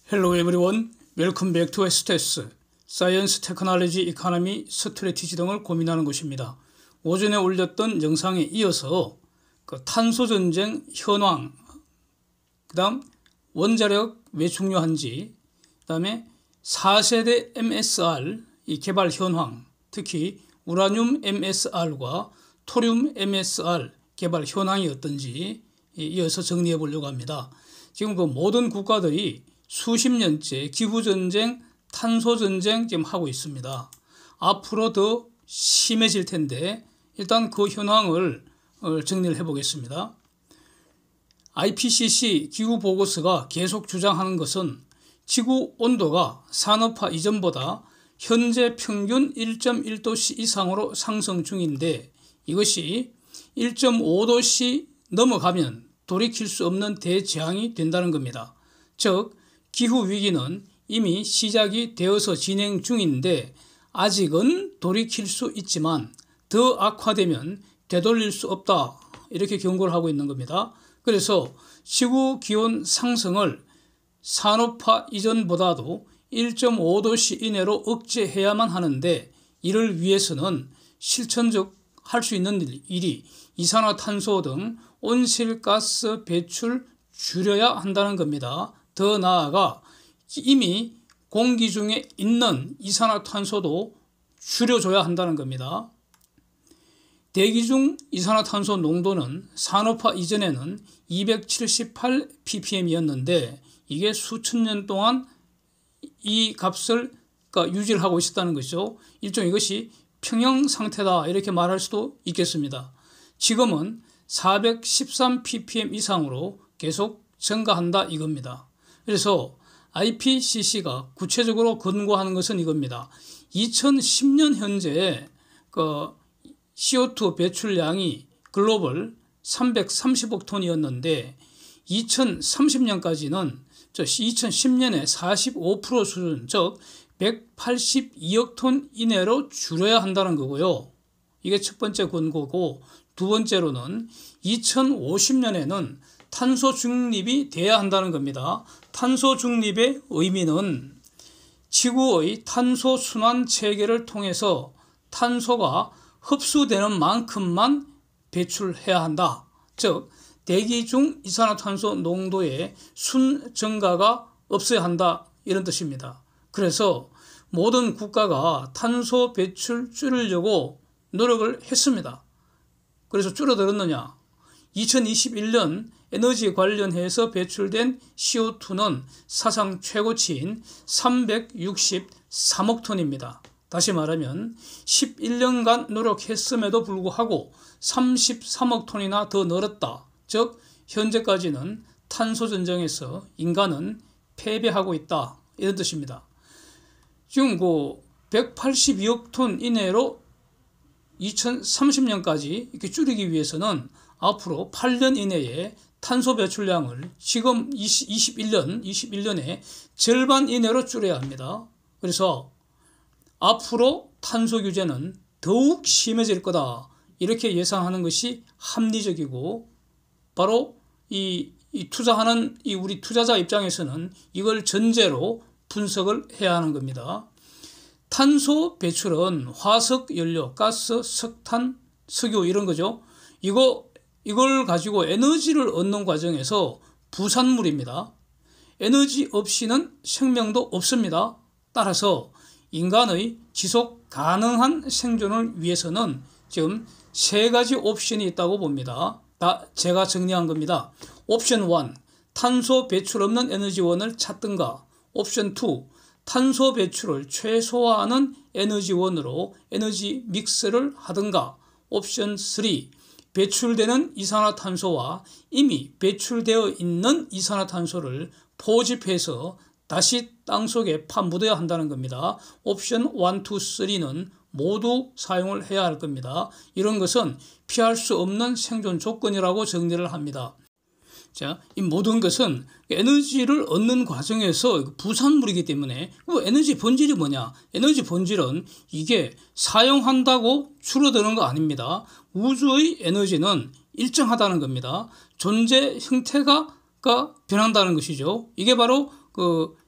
Hello everyone, welcome back to STS, Science, Technology, Economy, Strategy 등을 고민하는 곳입니다. 오전에 올렸던 영상에 이어서 탄소전쟁 현황, 그 다음 원자력 왜 중요한지, 그 다음에 4세대 MSR 이 개발 현황, 특히 우라늄 MSR과 토륨 MSR 개발 현황이 어떤지 이어서 정리해 보려고 합니다. 지금 모든 국가들이 수십 년째 기후전쟁, 탄소전쟁 지금 하고 있습니다. 앞으로 더 심해질 텐데 일단 그 현황을 정리를 해보겠습니다. IPCC 기후보고서가 계속 주장하는 것은 지구 온도가 산업화 이전보다 현재 평균 1.1도씨 이상으로 상승 중인데 이것이 1.5도씨 넘어가면 돌이킬 수 없는 대재앙이 된다는 겁니다. 즉 기후위기는 이미 시작이 되어서 진행 중인데 아직은 돌이킬 수 있지만 더 악화되면 되돌릴 수 없다, 이렇게 경고를 하고 있는 겁니다. 그래서 지구기온 상승을 산업화 이전보다도 1.5도씨 이내로 억제해야만 하는데 이를 위해서는 실천적 할 수 있는 일이 이산화탄소 등 온실가스 배출 줄여야 한다는 겁니다. 더 나아가 이미 공기 중에 있는 이산화탄소도 줄여줘야 한다는 겁니다. 대기 중 이산화탄소 농도는 산업화 이전에는 278 ppm이었는데 이게 수천 년 동안 이 값을 유지를 하고 있었다는 것이죠. 일종의 이것이 평형 상태다, 이렇게 말할 수도 있겠습니다. 지금은 413 ppm 이상으로 계속 증가한다 이겁니다. 그래서 IPCC가 구체적으로 권고하는 것은 이겁니다. 2010년 현재 CO2 배출량이 글로벌 330억 톤이었는데 2030년까지는 2010년에 45% 수준, 즉 182억 톤 이내로 줄여야 한다는 거고요. 이게 첫 번째 권고고, 두 번째로는 2050년에는 탄소 중립이 돼야 한다는 겁니다. 탄소 중립의 의미는 지구의 탄소 순환 체계를 통해서 탄소가 흡수되는 만큼만 배출해야 한다. 즉 대기 중 이산화탄소 농도의 순 증가가 없어야 한다, 이런 뜻입니다. 그래서 모든 국가가 탄소 배출 줄이려고 노력을 했습니다. 그래서 줄어들었느냐? 2021년 에너지 관련해서 배출된 CO2는 사상 최고치인 363억 톤입니다. 다시 말하면 11년간 노력했음에도 불구하고 33억 톤이나 더 늘었다. 즉 현재까지는 탄소전쟁에서 인간은 패배하고 있다, 이런 뜻입니다. 지금 182억 톤 이내로 2030년까지 이렇게 줄이기 위해서는 앞으로 8년 이내에 탄소 배출량을 지금 21년에 절반 이내로 줄여야 합니다. 그래서 앞으로 탄소 규제는 더욱 심해질 거다, 이렇게 예상하는 것이 합리적이고, 바로 이 투자하는 우리 투자자 입장에서는 이걸 전제로 분석을 해야 하는 겁니다. 탄소 배출은 화석 연료, 가스, 석탄, 석유 이런 거죠. 이걸 가지고 에너지를 얻는 과정에서 부산물입니다. 에너지 없이는 생명도 없습니다. 따라서 인간의 지속 가능한 생존을 위해서는 지금 세 가지 옵션이 있다고 봅니다. 다 제가 정리한 겁니다. 옵션 1, 탄소 배출 없는 에너지원을 찾든가. 옵션 2, 탄소 배출을 최소화하는 에너지원으로 에너지 믹스를 하든가. 옵션 3, 배출되는 이산화탄소와 이미 배출되어 있는 이산화탄소를 포집해서 다시 땅속에 파묻어야 한다는 겁니다. 옵션 1, 2, 3는 모두 사용을 해야 할 겁니다. 이런 것은 피할 수 없는 생존 조건이라고 정리를 합니다. 자, 이 모든 것은 에너지를 얻는 과정에서 부산물이기 때문에 에너지 본질이 뭐냐? 에너지 본질은 이게 사용한다고 줄어드는 거 아닙니다. 우주의 에너지는 일정하다는 겁니다. 존재 형태가 변한다는 것이죠. 이게 바로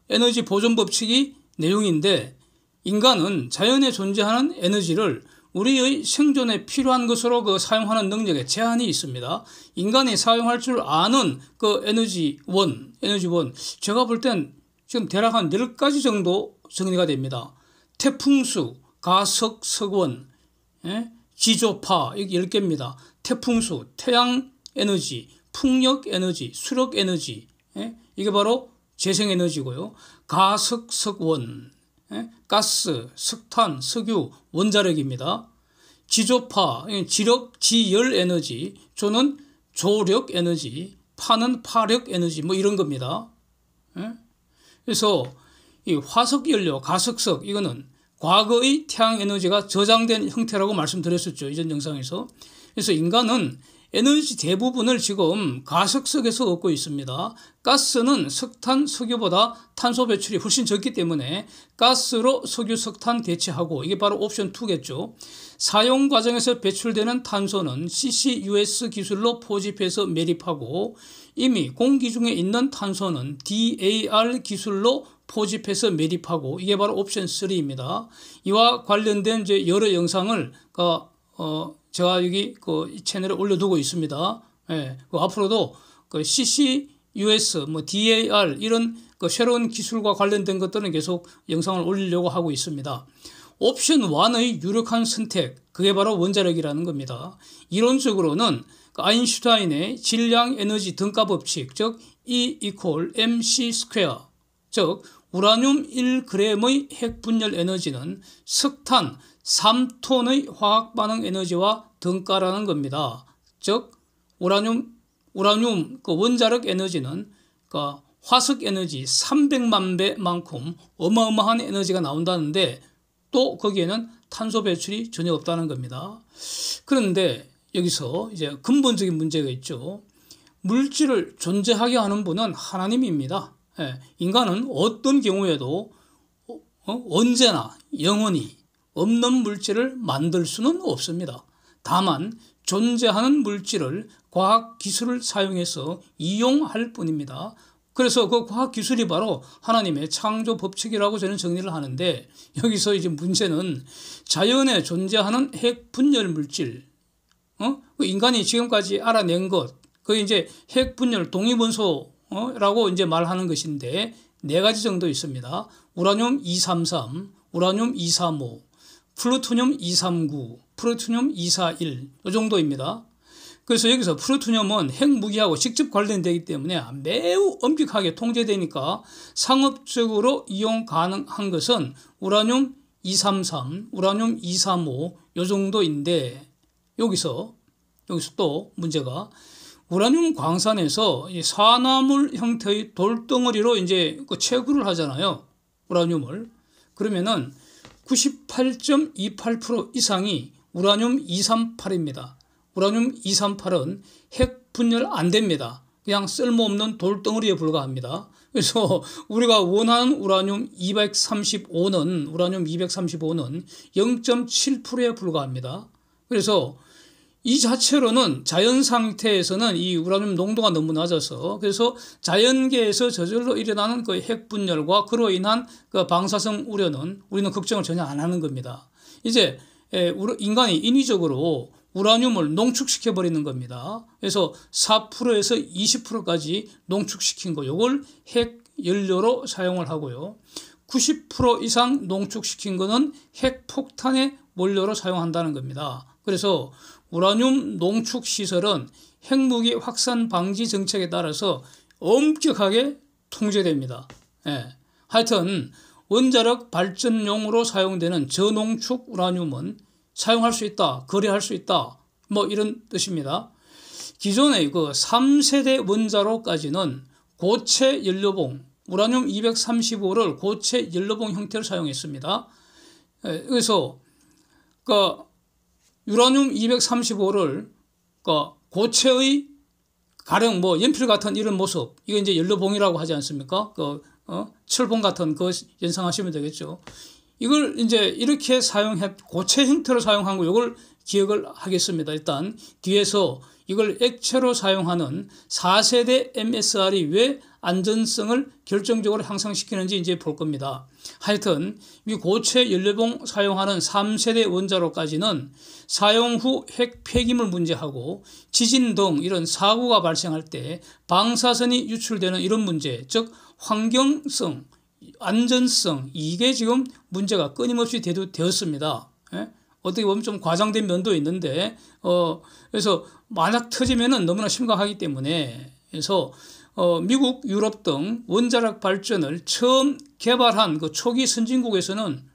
에너지 보존 법칙이 내용인데 인간은 자연에 존재하는 에너지를 우리의 생존에 필요한 것으로 사용하는 능력에 제한이 있습니다. 인간이 사용할 줄 아는 에너지원, 제가 볼 땐 지금 대략 한 10가지 정도 정리가 됩니다. 태풍수, 가석, 석원, 지조파, 이게 10개입니다. 태풍수, 태양 에너지, 풍력 에너지, 수력 에너지, 이게 바로 재생 에너지고요. 가석, 석원, 가스, 석탄, 석유, 원자력입니다. 지조파, 지력, 지열 에너지, 조는 조력 에너지, 파는 파력 에너지, 뭐 이런 겁니다. 그래서 이 화석 연료, 가석석, 이거는 과거의 태양 에너지가 저장된 형태라고 말씀드렸었죠. 이전 영상에서. 그래서 인간은 에너지 대부분을 지금 가석석에서 얻고 있습니다. 가스는 석탄, 석유보다 탄소 배출이 훨씬 적기 때문에 가스로 석유, 석탄 대체하고, 이게 바로 옵션 2겠죠. 사용 과정에서 배출되는 탄소는 CCUS 기술로 포집해서 매립하고, 이미 공기 중에 있는 탄소는 DAR 기술로 포집해서 매립하고, 이게 바로 옵션 3입니다. 이와 관련된 이제 여러 영상을 제가 여기 이 채널에 올려두고 있습니다. 앞으로도 CCUS, DAR 이런 새로운 기술과 관련된 것들은 계속 영상을 올리려고 하고 있습니다. 옵션 1의 유력한 선택, 그게 바로 원자력이라는 겁니다. 이론적으로는 아인슈타인의 질량 에너지 등가 법칙, 즉 E = mc², 즉 우라늄 1g의 핵 분열 에너지는 석탄 3톤의 화학 반응 에너지와 등가라는 겁니다. 즉 우라늄 원자력 에너지는 화석 에너지 300만 배만큼 어마어마한 에너지가 나온다는데, 또 거기에는 탄소 배출이 전혀 없다는 겁니다. 그런데 여기서 이제 근본적인 문제가 있죠. 물질을 존재하게 하는 분은 하나님입니다. 인간은 어떤 경우에도 언제나 영원히 없는 물질을 만들 수는 없습니다. 다만 존재하는 물질을 과학기술을 사용해서 이용할 뿐입니다. 그래서 그 과학기술이 바로 하나님의 창조 법칙이라고 저는 정리를 하는데, 여기서 이제 문제는 자연에 존재하는 핵 분열 물질, 인간이 지금까지 알아낸 것, 그게 이제 핵 분열 동위원소라고 이제 말하는 것인데 4가지 정도 있습니다. 우라늄 233, 우라늄 235, 플루토늄 239, 플루토늄 241, 이 정도입니다. 그래서 여기서 플루토늄은 핵무기하고 직접 관련되기 때문에 매우 엄격하게 통제되니까 상업적으로 이용 가능한 것은 우라늄 233, 우라늄 235, 이 정도인데, 여기서 또 문제가 우라늄 광산에서 산화물 형태의 돌덩어리로 이제 채굴을 하잖아요. 우라늄을. 그러면은 98.28% 이상이 우라늄 238입니다. 우라늄 238은 핵 분열 안 됩니다. 그냥 쓸모없는 돌덩어리에 불과합니다. 그래서 우리가 원하는 우라늄 235는 0.7%에 불과합니다. 그래서 이 자체로는 자연 상태에서는 이 우라늄 농도가 너무 낮아서, 그래서 자연계에서 저절로 일어나는 핵 분열과 그로 인한 방사성 우려는 우리는 걱정을 전혀 안 하는 겁니다. 이제 인간이 인위적으로 우라늄을 농축시켜 버리는 겁니다. 그래서 4%에서 20%까지 농축시킨 거, 이걸 핵 연료로 사용을 하고요. 90% 이상 농축시킨 거는 핵 폭탄의 원료로 사용한다는 겁니다. 그래서 우라늄 농축 시설은 핵무기 확산 방지 정책에 따라서 엄격하게 통제됩니다. 하여튼 원자력 발전용으로 사용되는 저농축 우라늄은 사용할 수 있다, 거래할 수 있다, 뭐 이런 뜻입니다. 기존의 3세대 원자로까지는 고체 연료봉, 우라늄 235를 고체 연료봉 형태로 사용했습니다. 그래서 우라늄 235를 고체의 가령 연필 같은 이런 모습, 이거 이제 연료봉이라고 하지 않습니까? 철봉 같은 거 연상하시면 되겠죠. 이걸 이제 이렇게 고체 형태로 사용한 거, 이걸 기억을 하겠습니다. 일단 뒤에서 이걸 액체로 사용하는 4세대 MSR이 왜 안전성을 결정적으로 향상시키는지 이제 볼 겁니다. 하여튼 이 고체 연료봉 사용하는 3세대 원자로까지는 사용 후 핵 폐기물 문제하고 지진 등 이런 사고가 발생할 때 방사선이 유출되는 이런 문제, 즉 환경성, 안전성, 이게 지금 문제가 끊임없이 대두되었습니다. 예? 어떻게 보면 좀 과장된 면도 있는데 그래서 만약 터지면은 너무나 심각하기 때문에 그래서 미국, 유럽 등 원자력 발전을 처음 개발한 그 초기 선진국에서는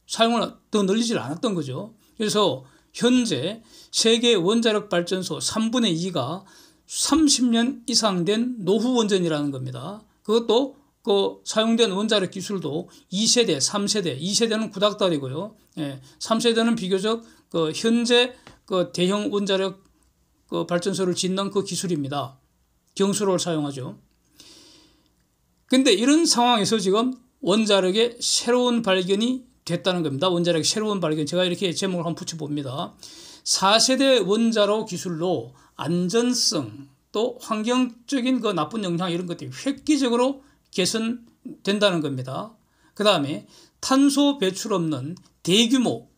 사용을 더 늘리질 않았던 거죠. 그래서 현재 세계 원자력 발전소 3분의 2가 30년 이상 된 노후 원전이라는 겁니다. 그것도 그 사용된 원자력 기술도 2세대, 3세대, 2세대는 구닥다리고요. 3세대는 비교적 그 현재 그 대형 원자력 그 발전소를 짓는 그 기술입니다. 경수로를 사용하죠. 근데 이런 상황에서 지금 원자력의 새로운 발견이 됐다는 겁니다. 원자력의 새로운 발견. 제가 이렇게 제목을 한번 붙여봅니다. 4세대 원자로 기술로 안전성 또 환경적인 그 나쁜 영향 이런 것들이 획기적으로 개선된다는 겁니다. 그 다음에 탄소 배출 없는 대규모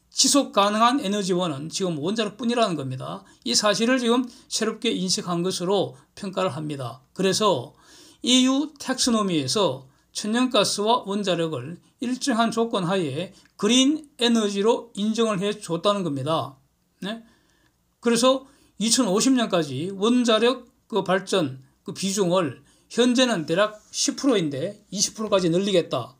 지속 가능한 에너지원은 지금 원자력뿐이라는 겁니다. 이 사실을 지금 새롭게 인식한 것으로 평가를 합니다. 그래서 EU 텍스노미에서 천연가스와 원자력을 일정한 조건 하에 그린 에너지로 인정을 해 줬다는 겁니다. 네? 그래서 2050년까지 원자력 그 발전 그 비중을 현재는 대략 10%인데 20%까지 늘리겠다.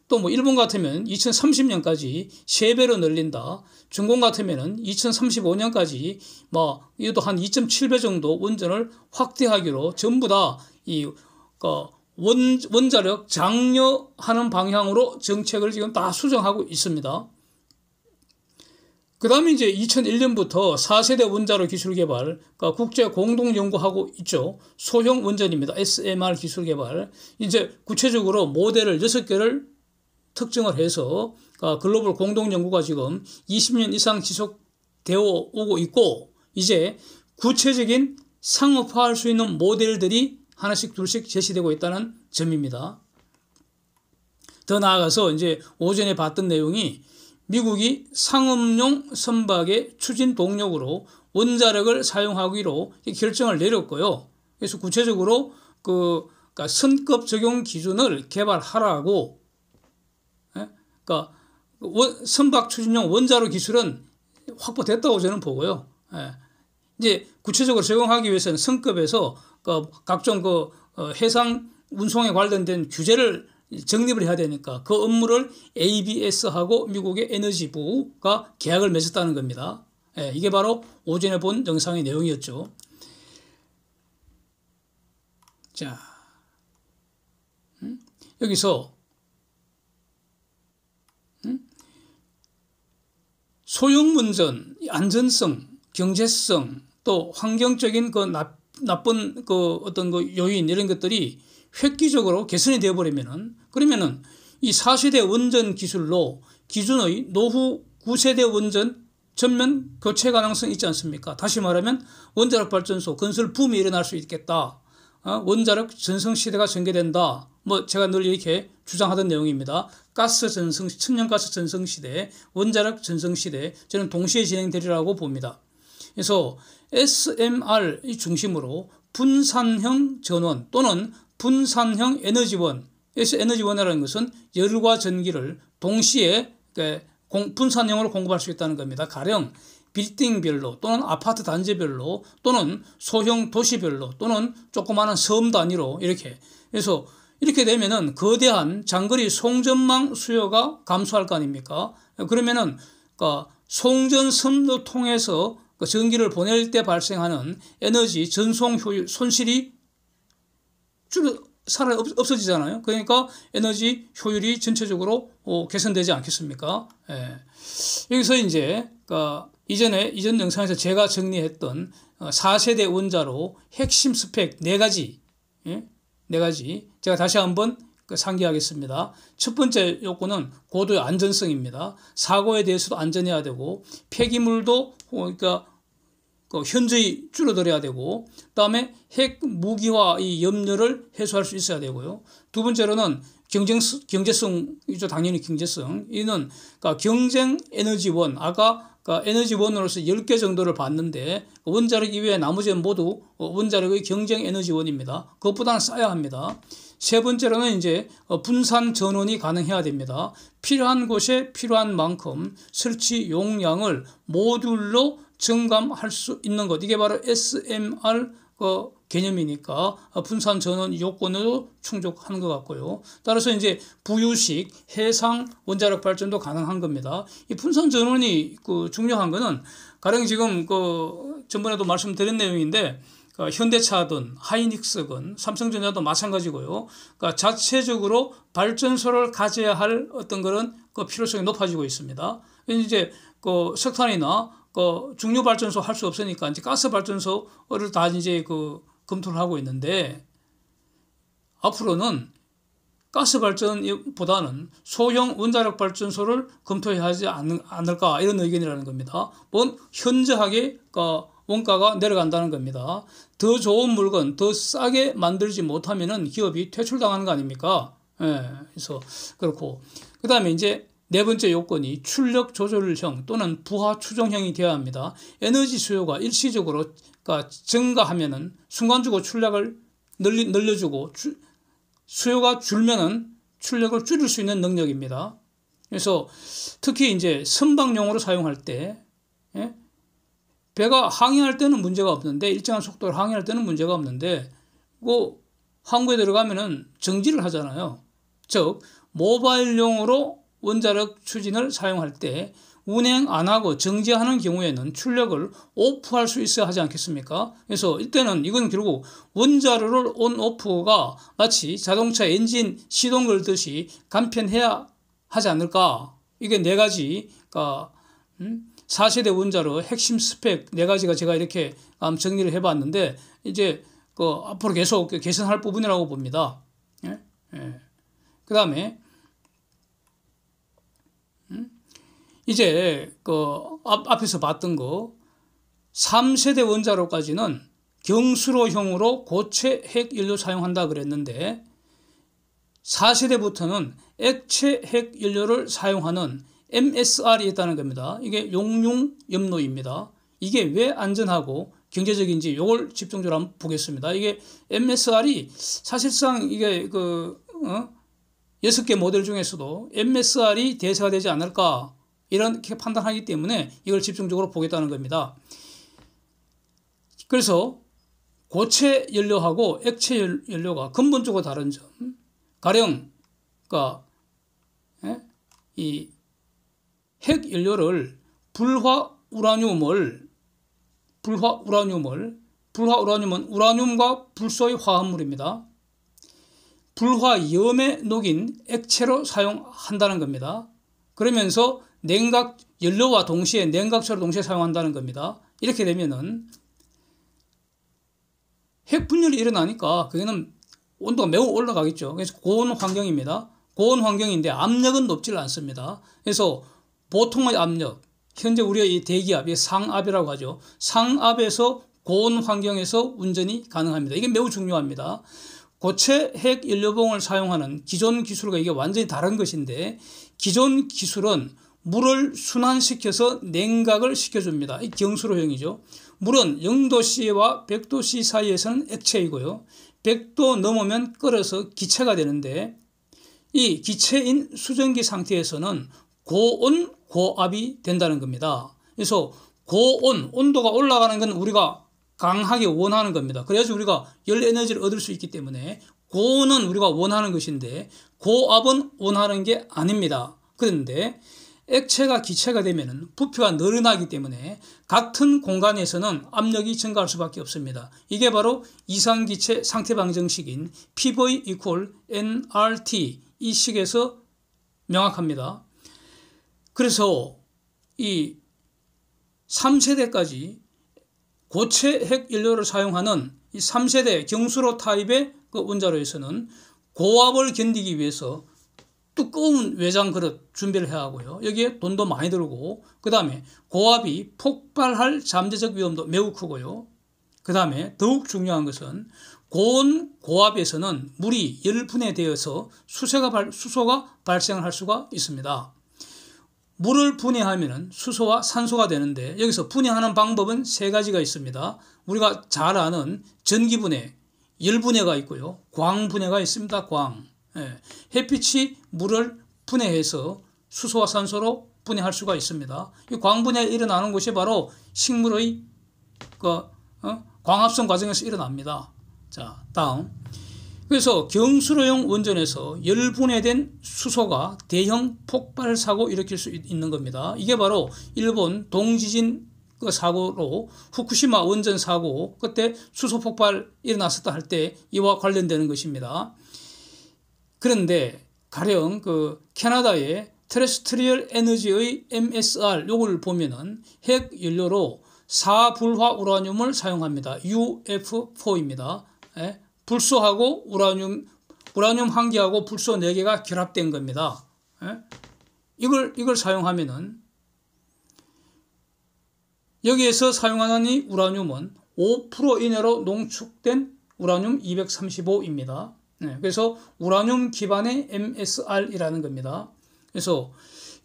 또 뭐 일본 같으면 2030년까지 3배로 늘린다. 중공 같으면은 2035년까지 뭐 이것도 한 2.7배 정도 원전을 확대하기로 전부 다 이 원자력 장려하는 방향으로 정책을 지금 다 수정하고 있습니다. 그 다음에 이제 2001년부터 4세대 원자로 기술 개발, 그러니까 국제 공동 연구하고 있죠. 소형 원전입니다. SMR 기술 개발. 이제 구체적으로 모델을 6개를 특정을 해서 글로벌 공동 연구가 지금 20년 이상 지속되어 오고 있고, 이제 구체적인 상업화할 수 있는 모델들이 하나씩 둘씩 제시되고 있다는 점입니다. 더 나아가서 이제 오전에 봤던 내용이 미국이 상업용 선박의 추진 동력으로 원자력을 사용하기로 결정을 내렸고요. 그래서 구체적으로 그러니까 선급 적용 기준을 개발하라고, 그러니까 선박 추진용 원자로 기술은 확보됐다고 저는 보고요. 이제 구체적으로 적용하기 위해서는 선급에서 각종 해상 운송에 관련된 규제를 정립을 해야 되니까 그 업무를 ABS하고 미국의 에너지부가 계약을 맺었다는 겁니다. 이게 바로 오전에 본 영상의 내용이었죠. 자, 여기서 소형 원전 안전성, 경제성, 또 환경적인 그 나쁜 그 어떤 그 요인 이런 것들이 획기적으로 개선이 되어버리면은, 그러면은 이 4세대 원전 기술로 기존의 노후 9세대 원전 전면 교체 가능성이 있지 않습니까? 다시 말하면 원자력 발전소 건설 붐이 일어날 수 있겠다. 원자력 전성 시대가 전개된다. 뭐 제가 늘 이렇게 주장하던 내용입니다. 가스 전성, 천연가스 전성 시대, 원자력 전성 시대, 저는 동시에 진행되리라고 봅니다. 그래서 SMR 중심으로 분산형 전원 또는 분산형 에너지원, 에너지원이라는 것은 열과 전기를 동시에 분산형으로 공급할 수 있다는 겁니다. 가령 빌딩별로 또는 아파트 단지별로 또는 소형 도시별로 또는 조그마한 섬 단위로 이렇게. 그래서 이렇게 되면은 거대한 장거리 송전망 수요가 감소할 거 아닙니까? 그러면은 송전선로 통해서 전기를 보낼 때 발생하는 에너지 전송 효율 손실이 없어지잖아요. 그러니까 에너지 효율이 전체적으로 개선되지 않겠습니까? 여기서 이제 이전 영상에서 제가 정리했던 4세대 원자로 핵심 스펙 4가지, 네 가지 제가 다시 한번 상기하겠습니다. 첫 번째 요건은 고도의 안전성입니다. 사고에 대해서도 안전해야 되고 폐기물도 그러니까 현저히 줄어들어야 되고, 그다음에 핵 무기화 이 염려를 해소할 수 있어야 되고요. 두 번째로는 경제성이죠. 당연히 경제성. 이는 그러니까 경쟁 에너지원, 아까 에너지원으로서 10개 정도를 봤는데 원자력 이외에 나머지는 모두 원자력의 경쟁 에너지원입니다. 그것보다는 싸야 합니다. 세 번째로는 이제 분산 전원이 가능해야 됩니다. 필요한 곳에 필요한 만큼 설치 용량을 모듈로 증감할 수 있는 것. 이게 바로 SMR 개념이니까 분산 전원 요건으로 충족하는 것 같고요. 따라서 이제 부유식 해상 원자력 발전도 가능한 겁니다. 이 분산 전원이 중요한 거는 가령 지금 전번에도 말씀드린 내용인데 현대차든 하이닉스든 삼성전자도 마찬가지고요. 그러니까 자체적으로 발전소를 가져야 할 어떤 그런 필요성이 높아지고 있습니다. 이제 석탄이나 중류 발전소 할 수 없으니까 이제 가스 발전소를 다 이제 검토를 하고 있는데 앞으로는 가스 발전보다는 소형 원자력 발전소를 검토해야 하지 않을까 이런 의견이라는 겁니다. 현저하게 원가가 내려간다는 겁니다. 더 좋은 물건, 더 싸게 만들지 못하면은 기업이 퇴출당하는 거 아닙니까? 예, 그래서 그렇고 그다음에 이제 네 번째 요건이 출력 조절형 또는 부하 추정형이 되어야 합니다. 에너지 수요가 일시적으로 증가하면은 순간적으로 출력을 늘려주고 수요가 줄면은 출력을 줄일 수 있는 능력입니다. 그래서 특히 이제 선박용으로 사용할 때 배가 항해할 때는 문제가 없는데 일정한 속도로 항해할 때는 문제가 없는데 항구에 들어가면은 정지를 하잖아요. 즉 모바일용으로 원자력 추진을 사용할 때 운행 안 하고 정지하는 경우에는 출력을 오프할 수 있어야 하지 않겠습니까? 그래서 이때는 이건 결국 원자로를 온오프가 마치 자동차 엔진 시동 걸듯이 간편해야 하지 않을까? 이게 네 가지, 4세대 원자로 핵심 스펙 네 가지가 제가 이렇게 정리를 해봤는데 이제 앞으로 계속 개선할 부분이라고 봅니다. 예? 예. 그 다음에 이제 앞에서 봤던 3세대 원자로까지는 경수로형으로 고체 핵연료 사용한다 그랬는데 4세대부터는 액체 핵연료를 사용하는 MSR이 있다는 겁니다. 이게 용융염로입니다. 이게 왜 안전하고 경제적인지 이걸 집중적으로 한번 보겠습니다. 이게 MSR이 사실상 이게 6개 모델 중에서도 MSR이 대세가 되지 않을까 이렇게 판단하기 때문에 이걸 집중적으로 보겠다는 겁니다. 그래서 고체 연료하고 액체 연료가 근본적으로 다른 점. 가령 이 핵 연료를 불화 우라늄은 우라늄과 불소의 화합물입니다. 불화염에 녹인 액체로 사용한다는 겁니다. 그러면서 연료와 동시에 냉각수를 동시에 사용한다는 겁니다. 이렇게 되면은 핵 분열이 일어나니까 그게는 온도가 매우 올라가겠죠. 그래서 고온 환경입니다. 고온 환경인데 압력은 높지 않습니다. 그래서 보통의 압력, 현재 우리의 이 대기압, 상압이라고 하죠. 상압에서 고온 환경에서 운전이 가능합니다. 이게 매우 중요합니다. 고체 핵 연료봉을 사용하는 기존 기술과 이게 완전히 다른 것인데 기존 기술은 물을 순환시켜서 냉각을 시켜줍니다. 이 경수로형이죠. 물은 0도C와 100도C 사이에서는 액체이고요. 100도 넘으면 끓어서 기체가 되는데 이 기체인 수증기 상태에서는 고온, 고압이 된다는 겁니다. 그래서 고온, 온도가 올라가는 건 우리가 강하게 원하는 겁니다. 그래야지 우리가 열 에너지를 얻을 수 있기 때문에 고온은 우리가 원하는 것인데 고압은 원하는 게 아닙니다. 그런데 액체가 기체가 되면 부피가 늘어나기 때문에 같은 공간에서는 압력이 증가할 수밖에 없습니다. 이게 바로 이상기체 상태방정식인 PV equal nRT 이 식에서 명확합니다. 그래서 이 3세대까지 고체 핵 연료를 사용하는 이 3세대 경수로 타입의 원자로에서는 고압을 견디기 위해서 두꺼운 외장 그릇 준비를 해야 하고요. 여기에 돈도 많이 들고, 그 다음에 고압이 폭발할 잠재적 위험도 매우 크고요. 그 다음에 더욱 중요한 것은 고온 고압에서는 물이 열분해되어서 수소가 발생을 할 수가 있습니다. 물을 분해하면 수소와 산소가 되는데, 여기서 분해하는 방법은 세 가지가 있습니다. 우리가 잘 아는 전기분해, 열분해가 있고요. 광분해가 있습니다. 광. 햇빛이 물을 분해해서 수소와 산소로 분해할 수가 있습니다. 이 광분해가 일어나는 것이 바로 식물의 광합성 과정에서 일어납니다. 자, 다음. 그래서 경수로용 원전에서 열분해된 수소가 대형 폭발 사고 일으킬 수 있는 겁니다. 이게 바로 일본 동지진 사고로 후쿠시마 원전 사고, 그때 수소 폭발 일어났었다 할 때 이와 관련되는 것입니다. 그런데 가령 캐나다의 테레스트리얼 에너지의 MSR 요걸 보면은 핵 연료로 4불화 우라늄을 사용합니다. UF4입니다. 불소하고 우라늄 한 개하고 불소 4개가 결합된 겁니다. 이걸 사용하면은 여기에서 사용하는 이 우라늄은 5% 이내로 농축된 우라늄 235입니다. 그래서 우라늄 기반의 MSR이라는 겁니다. 그래서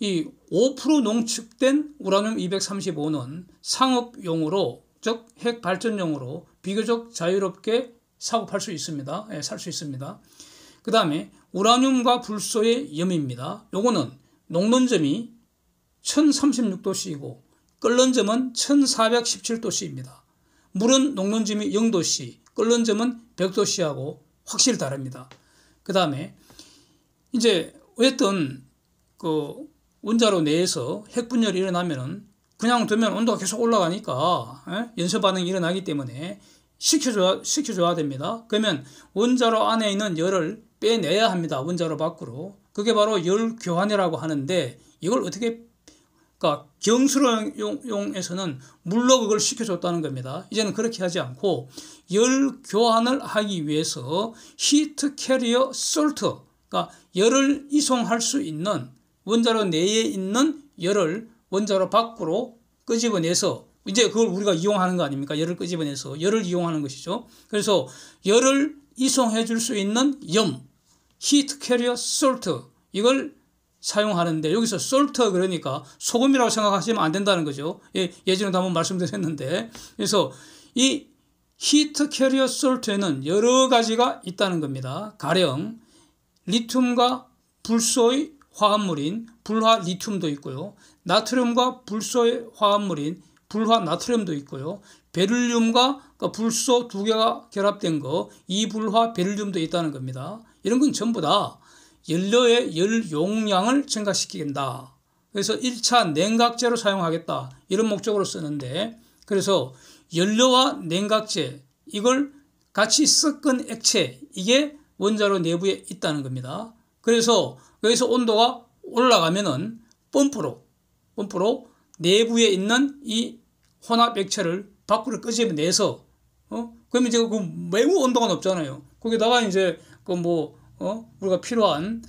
이 5% 농축된 우라늄 235는 상업용으로, 즉 핵 발전용으로 비교적 자유롭게 사고 팔 수 있습니다. 살 수 있습니다. 그 다음에 우라늄과 불소의 염입니다. 요거는 녹는점이 1036도씨이고 끓는 점은 1417도씨입니다. 물은 녹는 점이 0도씨, 끓는 점은 100도씨하고 확실히 다릅니다. 그 다음에 이제 어쨌든 원자로 내에서 핵분열이 일어나면은 그냥 두면 온도가 계속 올라가니까 연소 반응이 일어나기 때문에 식혀줘야 됩니다. 그러면 원자로 안에 있는 열을 빼내야 합니다. 원자로 밖으로. 그게 바로 열 교환이라고 하는데, 이걸 어떻게, 그러니까 경수로용에서는 물로 그걸 식혀줬다는 겁니다. 이제는 그렇게 하지 않고 열 교환을 하기 위해서 히트 캐리어 솔트, 그러니까 열을 이송할 수 있는 원자로 내에 있는 열을 원자로 밖으로 끄집어내서, 이제 그걸 우리가 이용하는 거 아닙니까? 열을 끄집어내서 열을 이용하는 것이죠. 그래서 열을 이송해 줄 수 있는 염, 히트 캐리어 솔트, 이걸 사용하는데, 여기서 솔트 그러니까 소금이라고 생각하시면 안 된다는 거죠. 예전에도 한번 말씀드렸는데, 그래서 이 히트 캐리어 솔트에는 여러 가지가 있다는 겁니다. 가령 리튬과 불소의 화합물인 불화 리튬도 있고요. 나트륨과 불소의 화합물인 불화 나트륨도 있고요. 베릴륨과 불소 2개가 결합된 거 이불화 베릴륨도 있다는 겁니다. 이런 건 전부 다 연료의 열 용량을 증가시키겠다. 그래서 1차 냉각제로 사용하겠다. 이런 목적으로 쓰는데, 그래서 연료와 냉각제, 이걸 같이 섞은 액체, 이게 원자로 내부에 있다는 겁니다. 그래서 여기서 온도가 올라가면은 펌프로 내부에 있는 이 혼합 액체를 밖으로 끄집어내서, 그러면 이제 매우 온도가 높잖아요. 거기다가 이제 우리가 필요한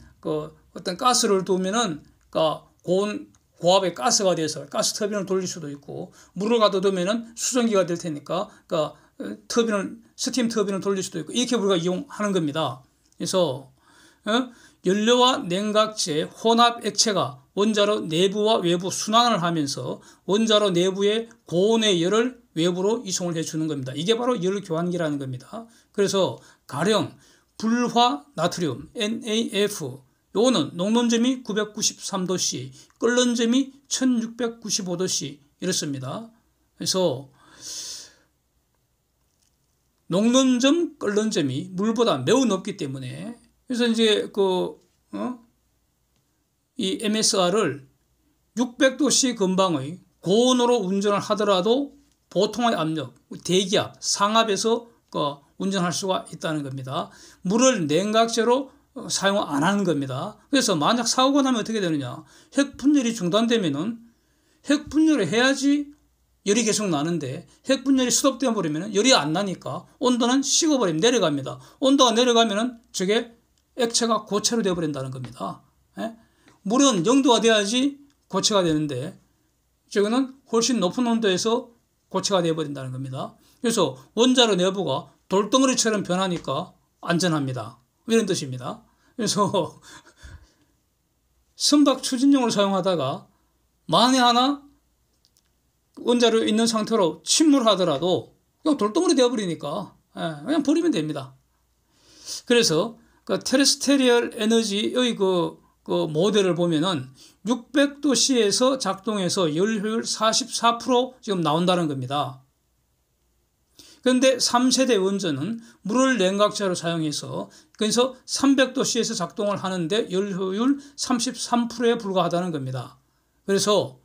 어떤 가스를 두면은 고압의 가스가 돼서 가스 터빈을 돌릴 수도 있고, 물을 가둬 두면은 수증기가 될 테니까 스팀 터빈을 돌릴 수도 있고, 이렇게 우리가 이용하는 겁니다. 그래서 연료와 냉각제 혼합 액체가 원자로 내부와 외부 순환을 하면서 원자로 내부의 고온의 열을 외부로 이송을 해주는 겁니다. 이게 바로 열 교환기라는 겁니다. 그래서 가령 불화 나트륨 NaF, 요거는 녹는 점이 993도씨, 끓는 점이 1695도씨 이렇습니다. 그래서 녹는 점, 끓는 점이 물보다 매우 높기 때문에, 그래서 이제 이 MSR을 600도씨 근방의 고온으로 운전을 하더라도 보통의 압력, 대기압, 상압에서 운전할 수가 있다는 겁니다. 물을 냉각제로 사용 안 하는 겁니다. 그래서 만약 사고가 나면 어떻게 되느냐? 핵분열이 중단되면은, 핵분열을 해야지 열이 계속 나는데, 핵분열이 스톱되어 버리면 열이 안 나니까 온도는 식어버리면 내려갑니다. 온도가 내려가면은 저게 액체가 고체로 되어버린다는 겁니다. 물은 0도가 돼야지 고체가 되는데 저거는 훨씬 높은 온도에서 고체가 되어버린다는 겁니다. 그래서 원자로 내부가 돌덩어리처럼 변하니까 안전합니다. 이런 뜻입니다. 그래서 선박 추진용으로 사용하다가 만에 하나 원자로 있는 상태로 침몰하더라도 그냥 돌덩어리 되어버리니까 그냥 버리면 됩니다. 그래서 그 테레스테리얼 에너지 여기 그 모델을 보면은 600도씨에서 작동해서 열효율 44% 지금 나온다는 겁니다. 그런데 3세대 원전은 물을 냉각자로 사용해서 그래서 300도씨에서 작동을 하는데 열효율 33%에 불과하다는 겁니다. 그래서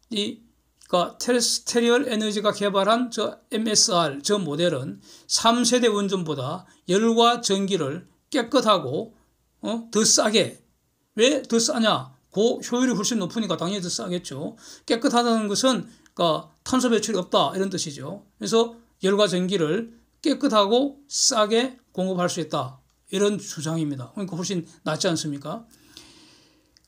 그러니까 테레스테리얼 에너지가 개발한 저 MSR 저 모델은 3세대 원전보다 열과 전기를 깨끗하고 더 싸게, 왜 더 싸냐? 효율이 훨씬 높으니까 당연히 더 싸겠죠. 깨끗하다는 것은 그러니까 탄소 배출이 없다 이런 뜻이죠. 그래서 열과 전기를 깨끗하고 싸게 공급할 수 있다 이런 주장입니다. 그러니까 훨씬 낫지 않습니까?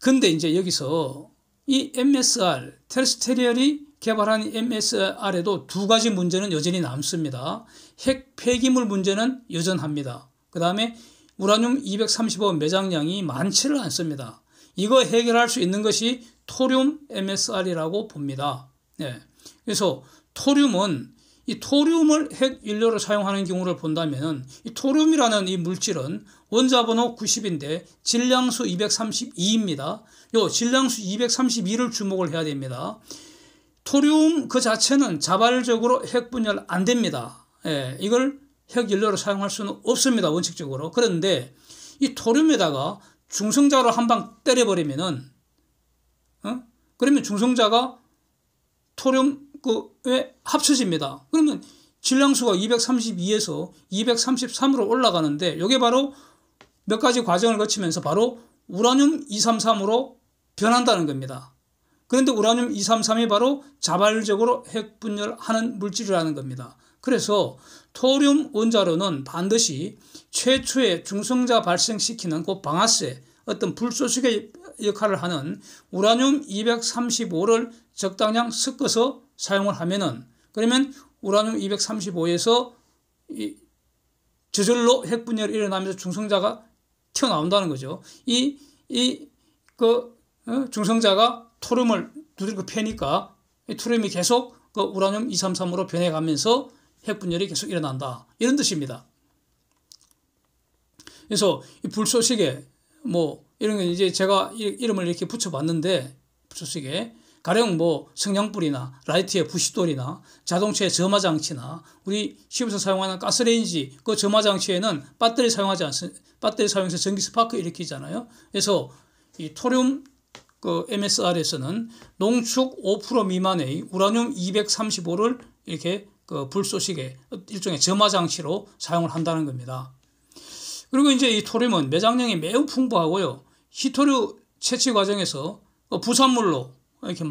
근데 이제 여기서 이 MSR 테레스테리얼이 개발한 MSR에도 두 가지 문제는 여전히 남습니다. 핵 폐기물 문제는 여전합니다. 그 다음에 우라늄 235 매장량이 많지를 않습니다. 이거 해결할 수 있는 것이 토륨 MSR이라고 봅니다. 네. 그래서 토륨은 이 토륨을 핵 연료로 사용하는 경우를 본다면 이 토륨이라는 이 물질은 원자번호 90인데 질량수 232입니다. 요 질량수 232를 주목을 해야 됩니다. 토륨 그 자체는 자발적으로 핵 분열 안 됩니다. 예, 이걸 핵 연료로 사용할 수는 없습니다. 원칙적으로. 그런데 이 토륨에다가 중성자로 한 방 때려버리면은 그러면 중성자가 토륨에 합쳐집니다. 그러면 질량수가 232에서 233으로 올라가는데 이게 바로 몇 가지 과정을 거치면서 바로 우라늄 233으로 변한다는 겁니다. 그런데 우라늄 233이 바로 자발적으로 핵 분열하는 물질이라는 겁니다. 그래서 토륨 원자로는 반드시 최초의 중성자 발생시키는 그 방아쇠, 어떤 불소식의 역할을 하는 우라늄 235를 적당량 섞어서 사용을 하면은 그러면 우라늄 235에서 저절로 핵 분열이 일어나면서 중성자가 튀어나온다는 거죠. 중성자가 토륨을 두들겨 패니까 이 토륨이 계속 그 우라늄 233으로 변해가면서 핵 분열이 계속 일어난다. 이런 뜻입니다. 그래서 이 불쏘시개 이런 거 이제 제가 이름을 이렇게 붙여봤는데 불쏘시개 가령 성냥불이나 라이트의 부싯돌이나 자동차의 점화장치나 우리 집에서 사용하는 가스레인지 그 점화장치에는 배터리 사용해서 전기 스파크 일으키잖아요. 그래서 이 토륨 MSR에서는 농축 5% 미만의 우라늄 235를 이렇게 불쏘시개 일종의 점화장치로 사용을 한다는 겁니다. 그리고 이제 이 토륨은 매장량이 매우 풍부하고요. 희토류 채취 과정에서 부산물로 이렇게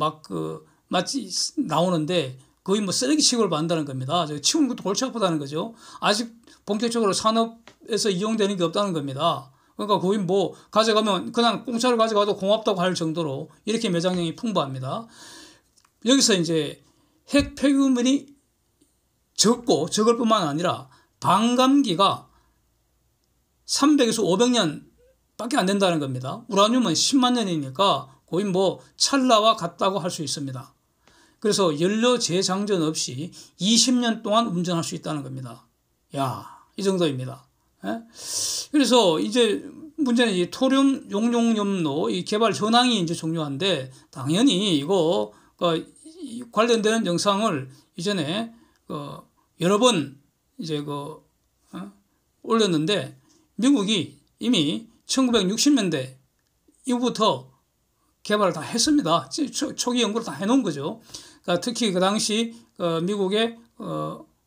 마치 나오는데 거의 쓰레기 취급을 받는다는 겁니다. 치우는 것도 골치 아프다는 거죠. 아직 본격적으로 산업에서 이용되는 게 없다는 겁니다. 그러니까 거의 가져가면 그냥 공짜로 가져가도 고맙다고 할 정도로 이렇게 매장량이 풍부합니다. 여기서 이제 핵 폐기물이 적고 적을 뿐만 아니라 반감기가 300에서 500년 밖에 안 된다는 겁니다. 우라늄은 10만 년이니까 거의 찰나와 같다고 할 수 있습니다. 그래서 연료 재장전 없이 20년 동안 운전할 수 있다는 겁니다. 이 정도입니다. 예? 그래서 이제 문제는 이 토륨 용융염로 이 개발 현황이 이제 중요한데 당연히 이거 관련되는 영상을 이전에 여러 번 이제 올렸는데 미국이 이미 1960년대 이후부터 개발을 다 했습니다. 초기 연구를 다 해놓은 거죠. 그러니까 특히 그 당시 미국의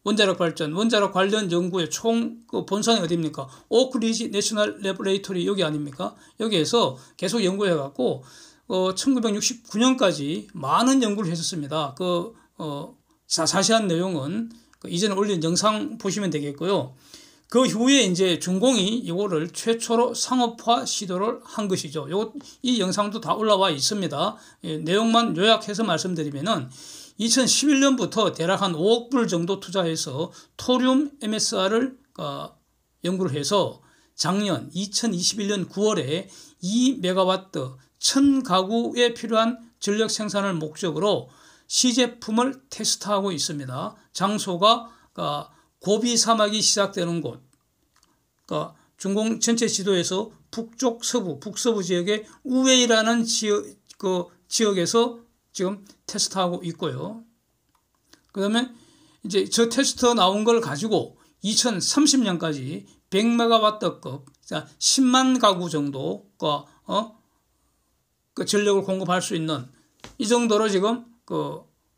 원자력 발전, 원자력 관련 연구의 총 본산이 어디입니까? 오크리지 내셔널 레보레이토리 여기 아닙니까? 여기에서 계속 연구해갖고 1969년까지 많은 연구를 했었습니다. 자세한 내용은 이전에 올린 영상 보시면 되겠고요. 그 후에 이제 준공이 이거를 최초로 상업화 시도를 한 것이죠. 이 영상도 다 올라와 있습니다. 내용만 요약해서 말씀드리면은 2011년부터 대략 한 5억 불 정도 투자해서 토륨 MSR을 연구를 해서 작년 2021년 9월에 2메가와트 1000가구에 필요한 전력 생산을 목적으로 시제품을 테스트하고 있습니다. 장소가 고비 사막이 시작되는 곳, 준공 전체 지도에서 북쪽 서부, 북서부 지역의 우웨이라는 지역에서 지금 테스트하고 있고요. 그 다음에 이제 저 테스트 나온 걸 가지고 2030년까지 100메가와트급, 10만 가구 정도 그 전력을 공급할 수 있는 이 정도로 지금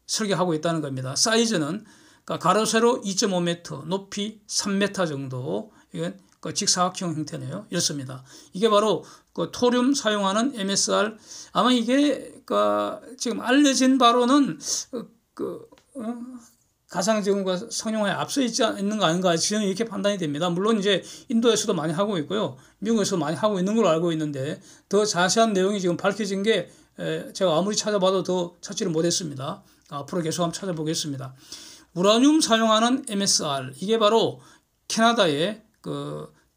설계하고 있다는 겁니다. 사이즈는 가로 세로 2.5m, 높이 3m 정도, 이건 직사각형 형태네요. 이렇습니다. 이게 바로 토륨 사용하는 MSR. 아마 이게 지금 알려진 바로는 가상지금과 성형화에 앞서 있는 거 아닌가 지금 이렇게 판단이 됩니다. 물론 이제 인도에서도 많이 하고 있고요, 미국에서도 많이 하고 있는 걸로 알고 있는데 더 자세한 내용이 지금 밝혀진 게 제가 아무리 찾아봐도 더 찾지를 못했습니다. 앞으로 계속 한번 찾아보겠습니다. 우라늄 사용하는 MSR, 이게 바로 캐나다의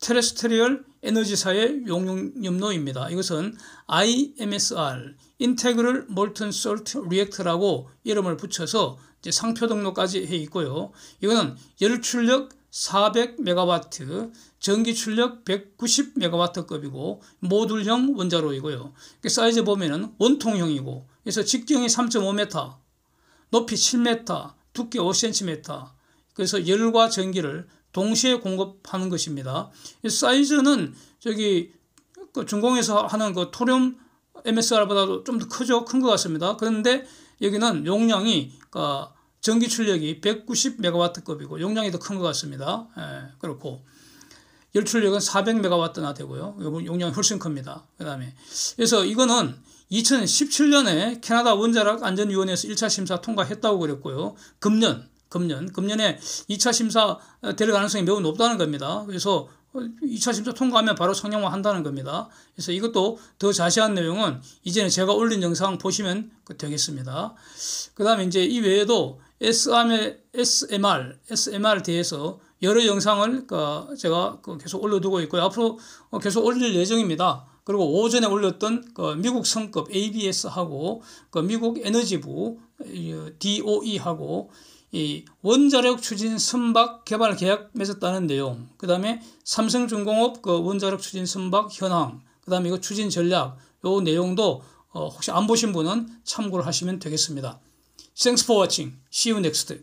테레스트리얼 에너지사의 용융염로입니다. 이것은 IMSR, Integral Molten Salt Reactor라고 이름을 붙여서 이제 상표 등록까지 해 있고요. 이거는 열 출력 400메가와트, 전기 출력 190메가와트급이고 모듈형 원자로이고요. 사이즈 보면은 원통형이고, 그래서 직경이 3.5m, 높이 7m, 두께 5cm. 그래서 열과 전기를 동시에 공급하는 것입니다. 사이즈는 준공에서 하는 토륨 MSR보다도 좀 더 크죠. 큰 것 같습니다. 그런데 여기는 용량이 전기 출력이 190메가와트급이고 용량이 더 큰 것 같습니다. 그렇고 열 출력은 400메가와트나 되고요. 용량이 훨씬 큽니다. 그래서 이거는 2017년에 캐나다 원자력 안전위원회에서 1차 심사 통과했다고 그랬고요. 금년에 2차 심사 될 가능성이 매우 높다는 겁니다. 그래서 2차 심사 통과하면 바로 상용화 한다는 겁니다. 그래서 이것도 더 자세한 내용은 이제는 제가 올린 영상 보시면 되겠습니다. 그 다음에 이제 이 외에도 SMR에 대해서 여러 영상을 제가 계속 올려두고 있고요. 앞으로 계속 올릴 예정입니다. 그리고 오전에 올렸던 미국 성급 ABS하고 미국 에너지부 DOE하고 이 원자력 추진 선박 개발 계약 맺었다는 내용, 그 다음에 삼성중공업 원자력 추진 선박 현황, 그 다음에 이거 추진 전략, 요 내용도 혹시 안 보신 분은 참고를 하시면 되겠습니다. Thanks for watching. See you next.